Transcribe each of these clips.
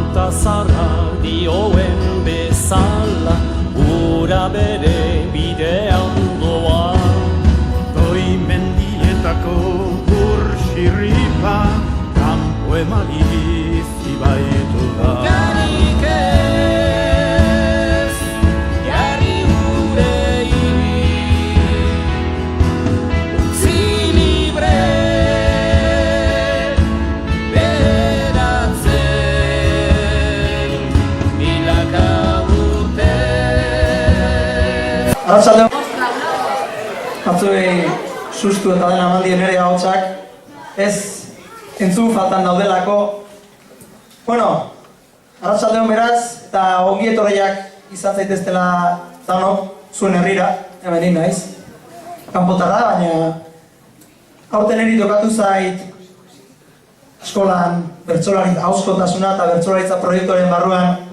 eta zarra dioen bezala, ura bere bidean doa. Goi mendietako burxirripa, kanpo emaliz ibaitu da. Garik ez, jarri gure hiri, utzi libre, beratzen, milaka urte. Arratsaldeon. Batzuei sustu eta dena eman dien nire ahotsak, ez entzun faltan daudelako. Bueno, arratsaldeon beraz, eta ongi etorriak izan zaiteztela danok zuen herrira, hemen naiz. Kanpotarra, baina aurten niri tokatu zait eskolan bertsolari ahozkotasuna eta bertsolaritza proiektuaren barruan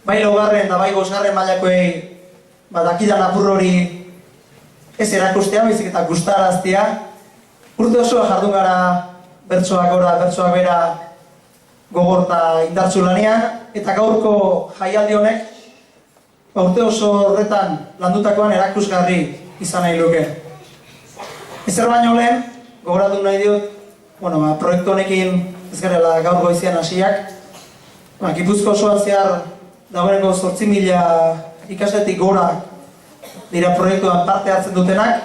bai laugarren eta bai bosgarren mailakoei dakidan apur hori ez erakustea, baizik eta gustaraztea. Urte osoa jardun gara bertsoak gora, bertsoak bera gogor eta indartsu lanean, eta gaurko jaialdi honek urte oso horretan landutakoan erakusgarri izan nahi luke. Ezer baino lehen, gogoratu nahi diot, proiektu honekin ez garela gaur goizian hasiak. Gipuzko osoan zehar dagoeneko 8.000 ikasletik gora dira proiektuan parte hartzen dutenak,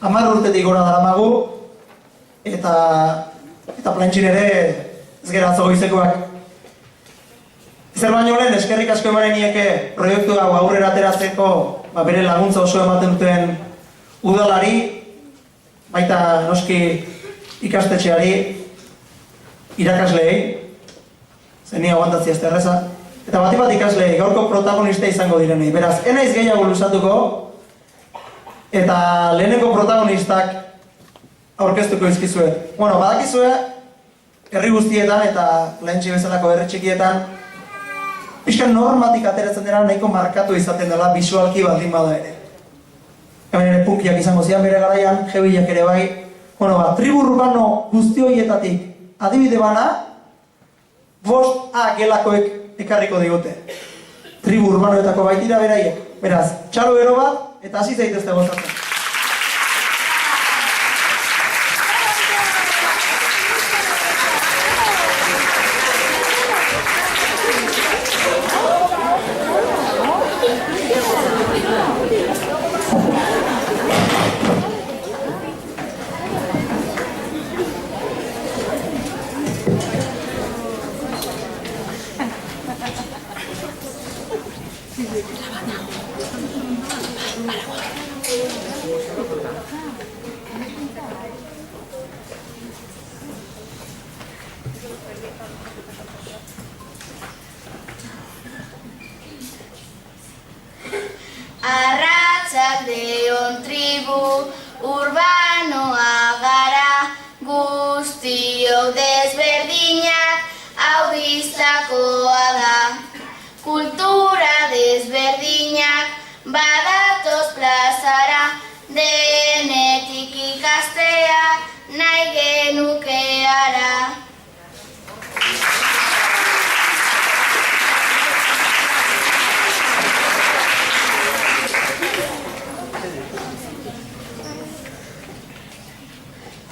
10 urtetik gora daramagu, eta plantxin ere ez gara atzo goizekoak. Ezer baino lehen, eskerrik asko emanen nieke proiektu hau aurrera ateratzeko bere laguntza oso ematen duten udalari, baita noski ikastetxeari, irakasleei, zen ni aguantatzia ez erreza, eta bat ikasleei, gaurko protagonista izango direnei. Beraz, enaiz gehiago luzatuko, eta lehenengo protagonistak aurkeztuko izkizuet. Badakizue, herri guztietan eta lehentsi bezalako herri txikietan, pixkan normatik ateratzen dena nahiko markatu izaten dela bisualki baldin bada ere. Hemen ere punkiak izango zian bere garaian, jebilak ere bai. Tribu urbano guzti horietatik adibide bana, 5A gelakoek ekarriko digute. Tribu urbanoetako baitira beraiek. Beraz, txalo ero bat, eta hasi zaitezte gozatzen. Arratsaldeon tribu urbanoa gara, guztiok desberdinak, hau bistakoa da. Kultura desberdinak badatoz plazara, denetik ikastea nahi genuke ara.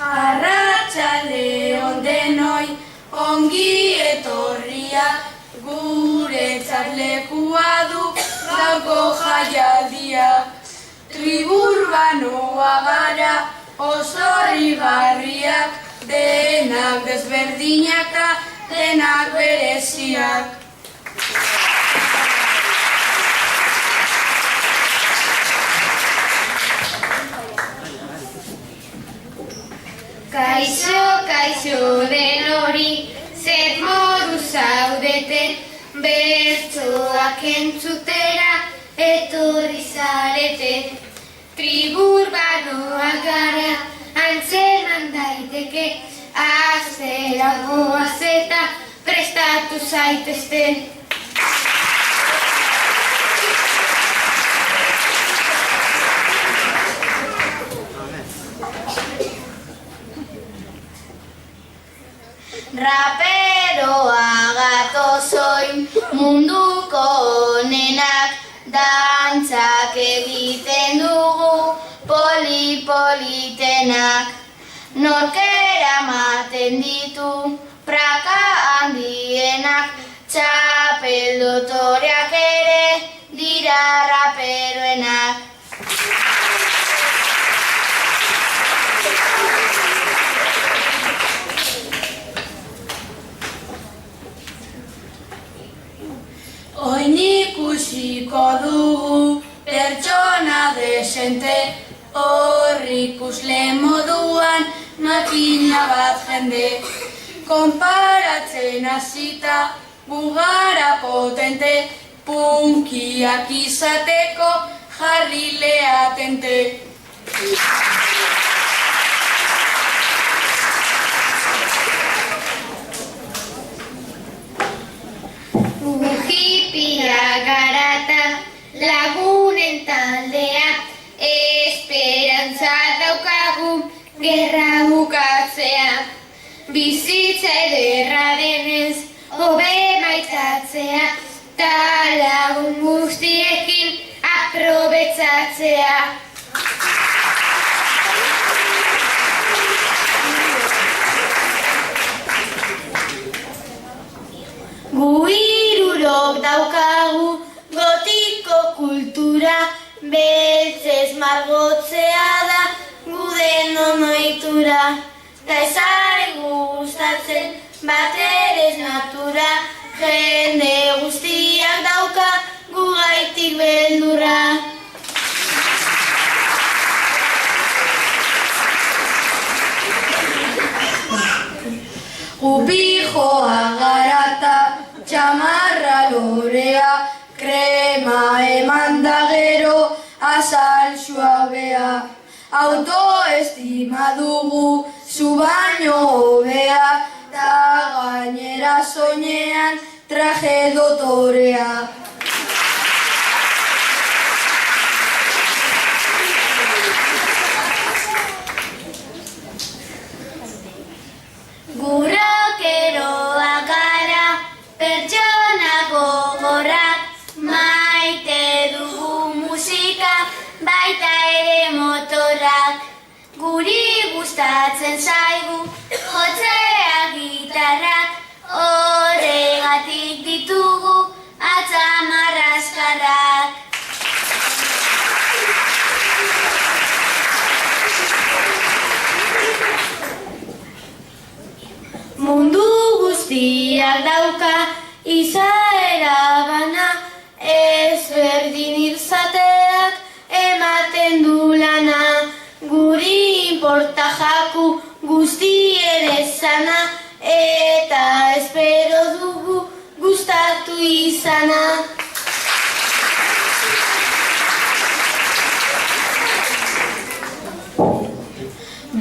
Arratsaldeon denoi, ongi etorria, guretzat lekua du gaurko jaialdia. Tribu urbanoa gara, oso rigarriak, denak desberdinak eta denak bereziak. Kaixo, kaixo denori, zer modu zaudete, bertsoak entzutera etorri zarete. Tribu urbanoa gara, antzeman daiteke, aztera goaz eta prestatu zaitezte. Raperoa gatoz gozoin munduko onenak, dantzak egiten dugu poli-politenak. Nork eramaten ditu praka handienak, txapel dotoreak ere dira raperoenak. Oin ikusiko dugu pertsona desente, hor ikusle moduan makina bat jende. Konparatzen hasita gugara potente, punkiak izateko jarrile atente. Hippia garata, lagunen taldea, esperantza daukagu gerra bukatzea. Bizitza ederra denez, hobe maitatzea, ta lagun guztiekin aprobetzatzea. Gu hirurok daukagu gotiko kultura, beltzez margotzea da gu denon ohitura. Ta ezaigu gustatzen baterez natura, jende guztiak dauka gu gaitik beldurra. Gupijoa garata, txamarra lorea, krema eman da gero azal suabea. Autoestima dugu zu baino hobea, ta gainera soinean traje dotorea. Gurokeroak gara, pertsona gogorrak, maite dugu musika, baita ere motorrak. Guri gustatzen zaigu, jotzea gitarrak, horregatik ditugu atzamarrazkarrak. Mundu guztiak dauka izaera bana, ezberdin izateak ematen du lana. Guri inporta jaku guztien ezana, eta espero dugu gustatu izana.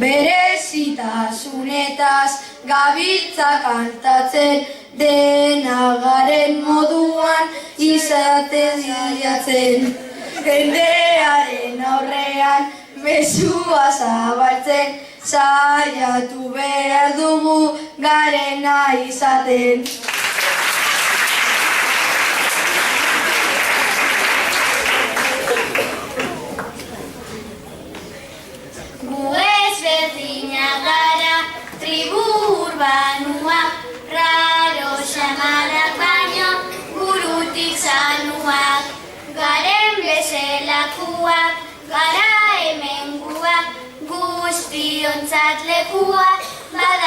Berezitasunetaz gabiltza kantatzen, dena garen moduan izaten saiatzen. Jendearen aurrean mezua zabaltzen, saiatu behar dugu garena izaten. Ezberdinak gara, tribu urbanua, raro xamarak baino, burutik zanuak. Garen bezelakuak, gara hemen guak, guztiontzat lekuak, bada